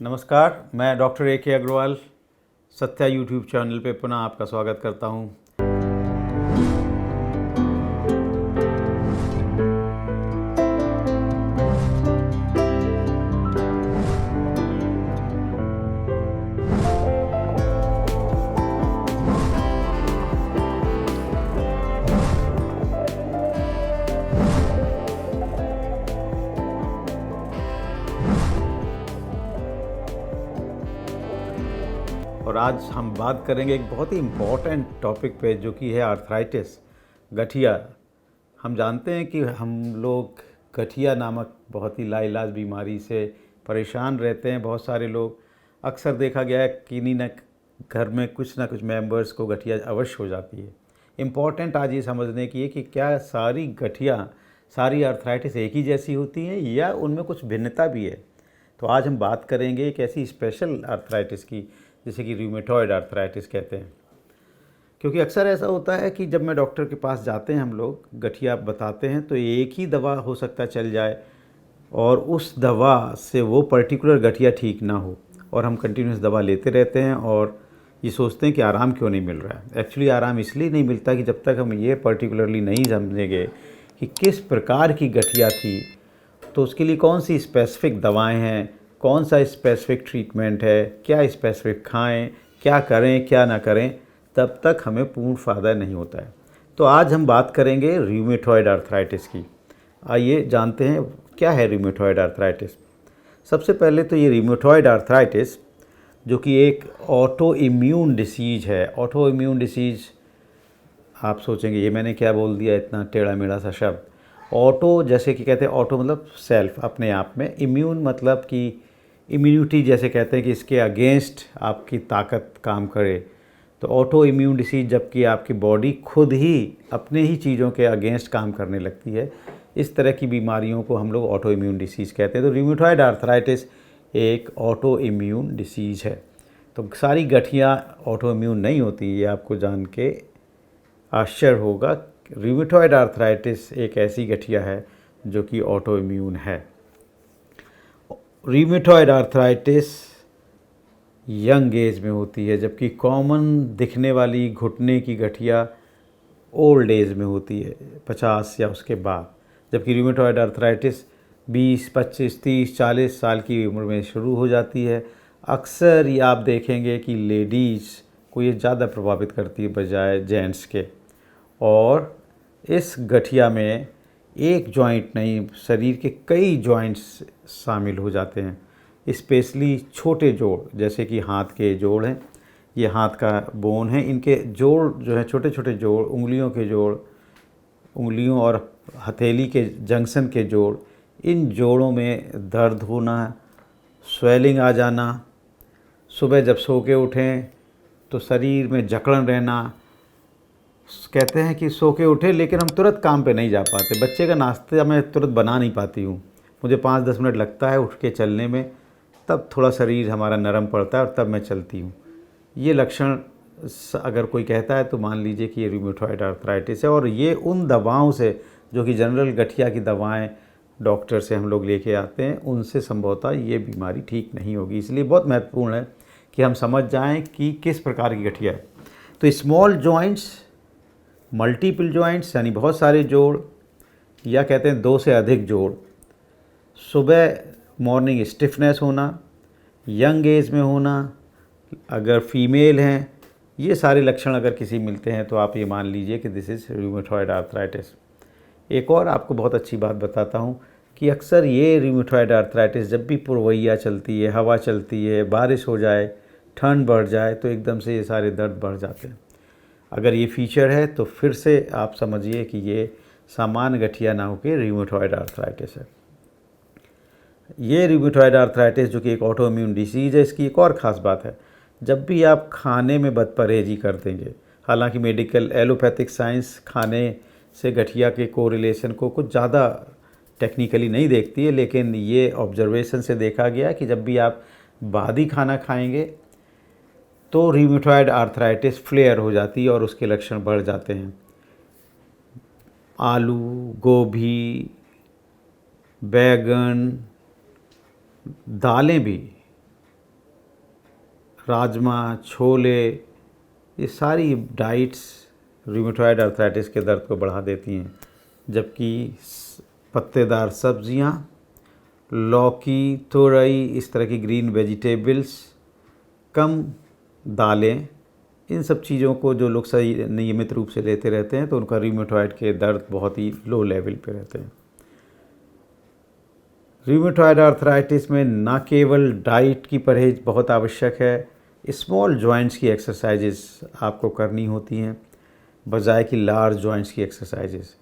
नमस्कार, मैं doctor A.K. Agarwal Satya YouTube channel पे पुनः आपका स्वागत करता हूँ। और आज हम बात करेंगे एक बहुत ही इम्पॉर्टेंट टॉपिक पे, जो कि है आर्थराइटिस, गठिया। हम जानते हैं कि हम लोग गठिया नामक बहुत ही लाइलाज बीमारी से परेशान रहते हैं। बहुत सारे लोग, अक्सर देखा गया है किन्हीं न घर में कुछ ना कुछ मेंबर्स को गठिया अवश्य हो जाती है। इम्पॉर्टेंट आज ये समझने की है कि क्या सारी गठिया, सारी आर्थराइटिस एक ही जैसी होती हैं या उनमें कुछ भिन्नता भी है। तो आज हम बात करेंगे एक ऐसी स्पेशल आर्थराइटिस की, जिसे कि रूमेटॉयड आर्थराइटिस कहते हैं। क्योंकि अक्सर ऐसा होता है कि जब मैं डॉक्टर के पास जाते हैं, हम लोग गठिया बताते हैं तो एक ही दवा हो सकता चल जाए और उस दवा से वो पर्टिकुलर गठिया ठीक ना हो, और हम कंटिन्यूस दवा लेते रहते हैं और ये सोचते हैं कि आराम क्यों नहीं मिल रहा है। एक्चुअली आराम इसलिए नहीं मिलता कि जब तक हम ये पर्टिकुलरली नहीं समझेंगे कि किस प्रकार की गठिया थी, तो उसके लिए कौन सी स्पेसिफिक दवाएं हैं, कौन सा स्पेसिफिक ट्रीटमेंट है, क्या स्पेसिफिक खाएं, क्या करें क्या ना करें, तब तक हमें पूर्ण फ़ायदा नहीं होता है। तो आज हम बात करेंगे रूमेटॉयड आर्थराइटिस की। आइए जानते हैं क्या है रूमेटॉयड आर्थराइटिस। सबसे पहले तो ये रूमेटॉयड आर्थराइटिस, जो कि एक ऑटो इम्यून डिसीज़ है। ऑटो इम्यून डिसीज़, आप सोचेंगे ये मैंने क्या बोल दिया, इतना टेढ़ा मेढ़ा सा शब्द। ऑटो, जैसे कि कहते हैं, ऑटो मतलब सेल्फ, अपने आप में। इम्यून मतलब कि इम्यूनिटी, जैसे कहते हैं कि इसके अगेंस्ट आपकी ताकत काम करे। तो ऑटो इम्यून डिसीज, जबकि आपकी बॉडी खुद ही अपने ही चीज़ों के अगेंस्ट काम करने लगती है, इस तरह की बीमारियों को हम लोग ऑटो इम्यून डिसीज़ कहते हैं। तो रूमेटॉयड आर्थराइटिस एक ऑटो इम्यून डिसीज़ है। तो सारी गठियाँ ऑटो इम्यून नहीं होती, ये आपको जान के आश्चर्य होगा। रूमेटॉयड आर्थराइटिस एक ऐसी गठिया है जो कि ऑटो इम्यून है। रूमेटॉयड आर्थराइटिस यंग एज में होती है, जबकि कॉमन दिखने वाली घुटने की गठिया ओल्ड एज में होती है, 50 या उसके बाद। जबकि रूमेटॉयड आर्थराइटिस 20, 25, 30, 40 साल की उम्र में शुरू हो जाती है। अक्सर ये आप देखेंगे कि लेडीज़ को ये ज़्यादा प्रभावित करती है बजाय जेंट्स के। और इस गठिया में एक जॉइंट नहीं, शरीर के कई जॉइंट्स शामिल हो जाते हैं। स्पेशली छोटे जोड़, जैसे कि हाथ के जोड़ हैं, ये हाथ का बोन है, इनके जोड़ जो है, छोटे छोटे जोड़, उंगलियों के जोड़, उंगलियों और हथेली के जंक्शन के जोड़, इन जोड़ों में दर्द होना, स्वेलिंग आ जाना, सुबह जब सो के उठें तो शरीर में जकड़न रहना। कहते हैं कि सो के उठे लेकिन हम तुरंत काम पे नहीं जा पाते। बच्चे का नाश्ता मैं तुरंत बना नहीं पाती हूँ, मुझे 5-10 मिनट लगता है उठ के चलने में, तब थोड़ा शरीर हमारा नरम पड़ता है और तब मैं चलती हूँ। ये लक्षण अगर कोई कहता है तो मान लीजिए कि ये रूमेटॉयड आर्थराइटिस है। और ये उन दवाओं से, जो कि जनरल गठिया की दवाएं डॉक्टर से हम लोग लेके आते हैं, उनसे संभवतः ये बीमारी ठीक नहीं होगी। इसलिए बहुत महत्वपूर्ण है कि हम समझ जाएं कि किस प्रकार की गठिया है। तो स्मॉल जॉइंट्स, मल्टीपल जॉइंट्स यानी बहुत सारे जोड़, या कहते हैं 2 से अधिक जोड़, सुबह मॉर्निंग स्टिफनेस होना, यंग एज में होना, अगर फीमेल हैं, ये सारे लक्षण अगर किसी मिलते हैं तो आप ये मान लीजिए कि दिस इज़ रूमेटॉयड आर्थराइटिस। एक और आपको बहुत अच्छी बात बताता हूँ कि अक्सर ये रूमेटॉयड आर्थराइटिस, जब भी पुरवैया चलती है, हवा चलती है, बारिश हो जाए, ठंड बढ़ जाए, तो एकदम से ये सारे दर्द बढ़ जाते हैं। अगर ये फीचर है तो फिर से आप समझिए कि ये सामान्य गठिया ना होकर रूमेटॉयड आर्थराइटिस है। ये रूमेटॉयड आर्थराइटिस, जो कि एक ऑटो इम्यून डिसीज़ है, इसकी एक और ख़ास बात है, जब भी आप खाने में बदपरहेजी कर देंगे, हालांकि मेडिकल एलोपैथिक साइंस खाने से गठिया के कोरिलेशन को कुछ ज़्यादा टेक्निकली नहीं देखती है, लेकिन ये ऑब्जर्वेशन से देखा गया कि जब भी आप बादी खाना खाएंगे तो रूमेटॉयड आर्थराइटिस फ्लेयर हो जाती है और उसके लक्षण बढ़ जाते हैं। आलू, गोभी, बैगन, दालें भी राजमा, छोले, ये सारी डाइट्स रूमेटॉइड आर्थराइटिस के दर्द को बढ़ा देती हैं। जबकि पत्तेदार सब्जियां, लौकी, तुरई, इस तरह की ग्रीन वेजिटेबल्स, कम दालें, इन सब चीज़ों को जो लोग सही नियमित रूप से लेते रहते हैं तो उनका रूमेटॉइड के दर्द बहुत ही लो लेवल पे रहते हैं। रूमेटॉइड आर्थराइटिस में न केवल डाइट की परहेज बहुत आवश्यक है, स्मॉल जॉइंट्स की एक्सरसाइजेस आपको करनी होती हैं बजाय कि लार्ज जॉइंट्स की एक्सरसाइजेस।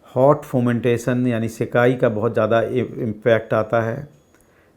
हॉट फोमेंटेशन यानी सिकाई का बहुत ज़्यादा इम्पैक्ट आता है।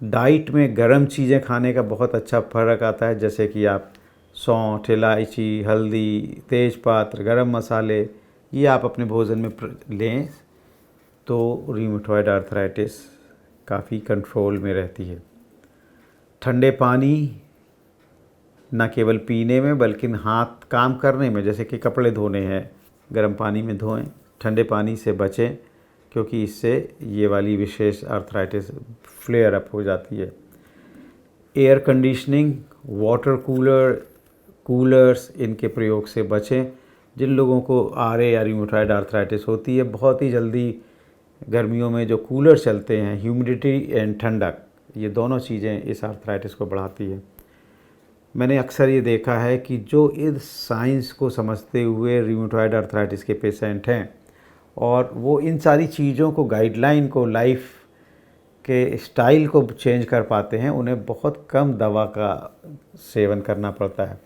डाइट में गर्म चीज़ें खाने का बहुत अच्छा फ़र्क आता है, जैसे कि आप सौंठ, इलायची, हल्दी, तेज़पात, गरम मसाले, ये आप अपने भोजन में लें तो रूमेटॉइड आर्थराइटिस काफ़ी कंट्रोल में रहती है। ठंडे पानी न केवल पीने में बल्कि हाथ काम करने में, जैसे कि कपड़े धोने हैं, गर्म पानी में धोएं, ठंडे पानी से बचें क्योंकि इससे ये वाली विशेष आर्थराइटिस फ्लेयर अप हो जाती है। एयर कंडीशनिंग, वाटर कूलर्स, इनके प्रयोग से बचें। जिन लोगों को आरए या रूमेटॉइड आर्थराइटिस होती है, बहुत ही जल्दी गर्मियों में जो कूलर चलते हैं, ह्यूमिडिटी एंड ठंडक, ये दोनों चीज़ें इस आर्थराइटिस को बढ़ाती है। मैंने अक्सर ये देखा है कि जो इस साइंस को समझते हुए रूमेटॉइड आर्थराइटिस के पेशेंट हैं और वो इन सारी चीज़ों को, गाइडलाइन को, लाइफ के स्टाइल को चेंज कर पाते हैं, उन्हें बहुत कम दवा का सेवन करना पड़ता है।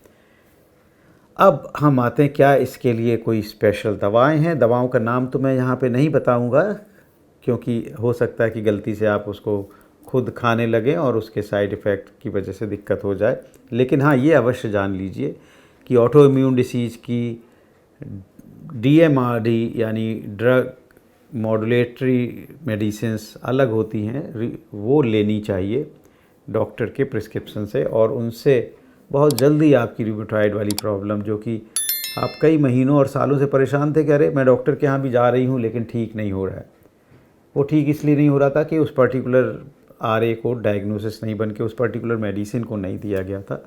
अब हम आते हैं, क्या इसके लिए कोई स्पेशल दवाएं हैं? दवाओं का नाम तो मैं यहाँ पे नहीं बताऊँगा क्योंकि हो सकता है कि गलती से आप उसको खुद खाने लगें और उसके साइड इफ़ेक्ट की वजह से दिक्कत हो जाए। लेकिन हाँ, ये अवश्य जान लीजिए कि ऑटो इम्यून डिसीज़ की DMRD यानी ड्रग मॉड्यूलेटरी मेडिसिन्स अलग होती हैं, वो लेनी चाहिए डॉक्टर के प्रिस्क्रिप्शन से, और उनसे बहुत जल्दी आपकी रूमेटॉइड वाली प्रॉब्लम, जो कि आप कई महीनों और सालों से परेशान थे, कह रहे मैं डॉक्टर के यहाँ भी जा रही हूँ लेकिन ठीक नहीं हो रहा है। वो ठीक इसलिए नहीं हो रहा था कि उस पर्टिकुलर आरए को डायग्नोसिस नहीं बन के उस पर्टिकुलर मेडिसिन को नहीं दिया गया था।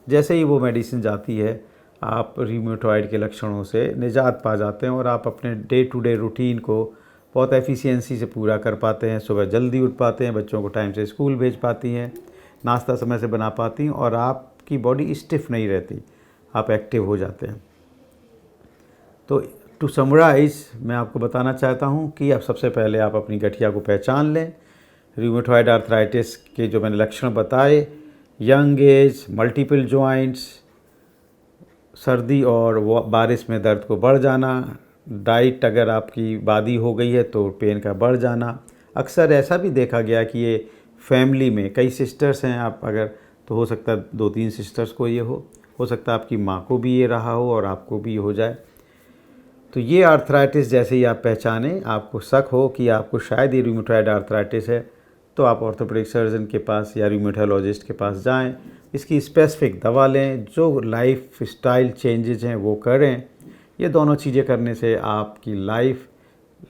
जैसे ही वो मेडिसिन जाती है, आप रूमेटॉइड के लक्षणों से निजात पा जाते हैं और आप अपने डे टू डे रूटीन को बहुत एफिशिएंसी से पूरा कर पाते हैं। सुबह जल्दी उठ पाते हैं, बच्चों को टाइम से स्कूल भेज पाती हैं, नाश्ता समय से बना पाती हैं और आपकी बॉडी स्टिफ नहीं रहती, आप एक्टिव हो जाते हैं। तो टू समराइज़, मैं आपको बताना चाहता हूँ कि अब सबसे पहले आप अपनी गठिया को पहचान लें। रूमेटॉइड आर्थराइटिस के जो मैंने लक्षण बताए, यंग एज, मल्टीपल जॉइंट्स, सर्दी और बारिश में दर्द को बढ़ जाना, डाइट अगर आपकी बादी हो गई है तो पेन का बढ़ जाना। अक्सर ऐसा भी देखा गया कि ये फैमिली में कई सिस्टर्स हैं, आप अगर, तो हो सकता है 2-3 सिस्टर्स को ये हो सकता है आपकी माँ को भी ये रहा हो और आपको भी हो जाए। तो ये आर्थराइटिस जैसे ही आप पहचानें, आपको शक हो कि आपको शायद ये रूमेटॉइड आर्थराइटिस है, तो आप ऑर्थोपेडिक सर्जन के पास या रूमेटोलॉजिस्ट के पास जाएं, इसकी स्पेसिफिक दवा लें, जो लाइफ स्टाइल चेंजेज हैं वो करें। ये दोनों चीज़ें करने से आपकी लाइफ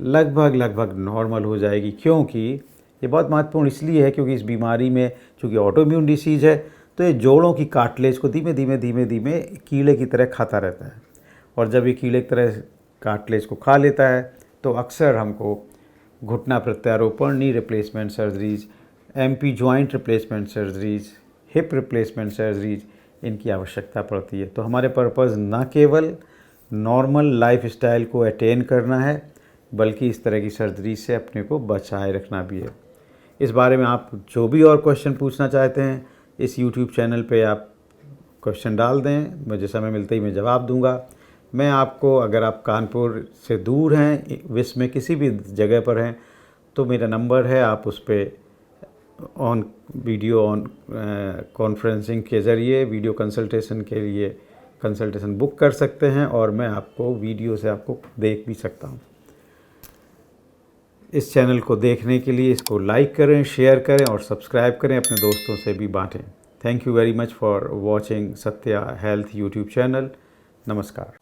लगभग नॉर्मल हो जाएगी। क्योंकि ये बहुत महत्वपूर्ण इसलिए है क्योंकि इस बीमारी में, चूँकि ऑटो इम्यून डिसीज़ है, तो ये जोड़ों की कार्टिलेज को धीमे धीमे कीड़े की तरह खाता रहता है, और जब ये कीड़े की तरह कार्टिलेज को खा लेता है तो अक्सर हमको घुटना प्रत्यारोपण, knee replacement surgeries, MP joint replacement surgeries, hip replacement surgeries, इनकी आवश्यकता पड़ती है। तो हमारे पर्पज़ न केवल नॉर्मल लाइफ स्टाइल को अटेन करना है, बल्कि इस तरह की सर्जरी से अपने को बचाए रखना भी है। इस बारे में आप जो भी और क्वेश्चन पूछना चाहते हैं, इस YouTube चैनल पे आप क्वेश्चन डाल दें, मुझे समय मिलते ही मैं जवाब दूंगा। मैं आपको, अगर आप कानपुर से दूर हैं, विश्व में किसी भी जगह पर हैं, तो मेरा नंबर है, आप उस पर वीडियो कॉन्फ्रेंसिंग के ज़रिए वीडियो कंसल्टेशन के लिए कंसल्टेशन बुक कर सकते हैं, और मैं आपको वीडियो से आपको देख भी सकता हूं। इस चैनल को देखने के लिए इसको लाइक करें, शेयर करें और सब्सक्राइब करें, अपने दोस्तों से भी बांटें। Thank you very much for watching Satya health YouTube channel. नमस्कार।